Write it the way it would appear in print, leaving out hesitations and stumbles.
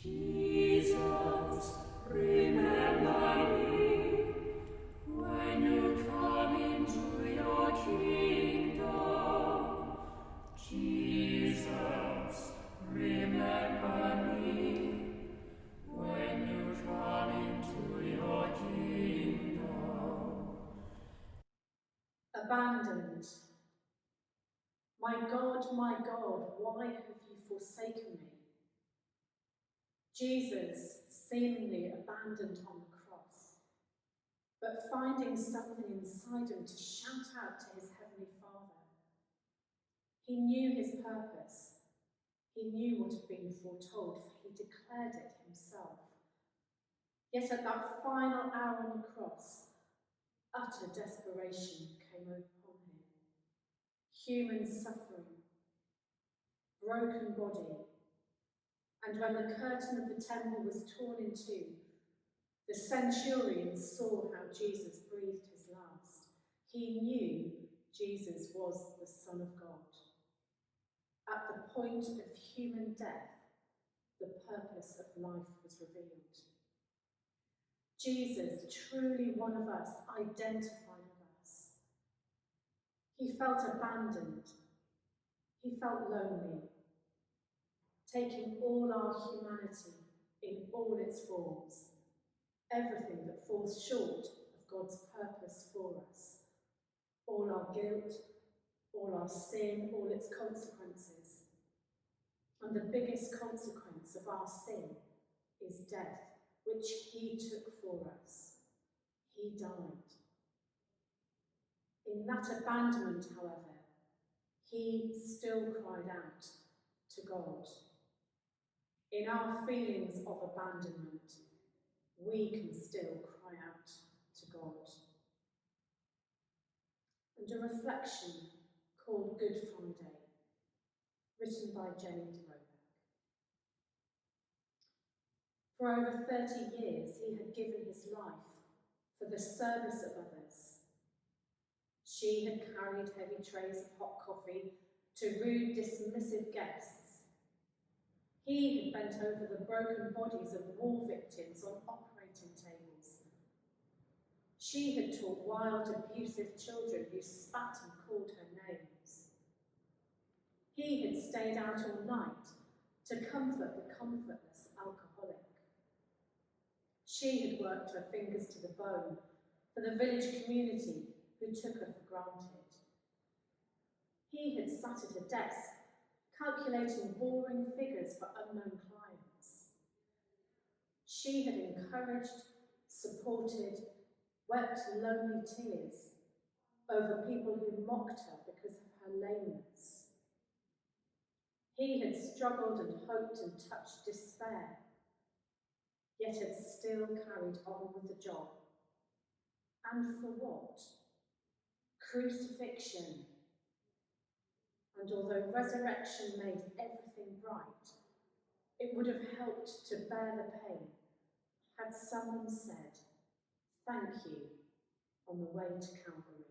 Jesus, remember me when you come into your kingdom. Jesus, remember me when you come into your kingdom. Abandoned. My God, why have you forsaken me? Jesus seemingly abandoned on the cross, but finding something inside him to shout out to his heavenly Father. He knew his purpose. He knew what had been foretold, for he declared it himself. Yet at that final hour on the cross, utter desperation came upon him. Human suffering, broken body, and when the curtain of the temple was torn in two, the centurion saw how Jesus breathed his last. He knew Jesus was the Son of God. At the point of human death, the purpose of life was revealed. Jesus, truly one of us, identified with us. He felt abandoned. He felt lonely, taking all our humanity in all its forms, everything that falls short of God's purpose for us, all our guilt, all our sin, all its consequences. And the biggest consequence of our sin is death, which he took for us. He died. In that abandonment, however, he still cried out to God. In our feelings of abandonment, we can still cry out to God. And a reflection called Good Friday, written by Jenny de Roebuck. For over 30 years, he had given his life for the service of others. She had carried heavy trays of hot coffee to rude, dismissive guests. He had bent over the broken bodies of war victims on operating tables. She had taught wild, abusive children who spat and called her names. He had stayed out all night to comfort the comfortless alcoholic. She had worked her fingers to the bone for the village community who took her for granted. He had sat at a desk calculating boring figures for unknown clients. She had encouraged, supported, wept lonely tears over people who mocked her because of her lameness. He had struggled and hoped and touched despair, yet had still carried on with the job. And for what? Crucifixion. And although resurrection made everything right, it would have helped to bear the pain had someone said, "Thank you," on the way to Calvary.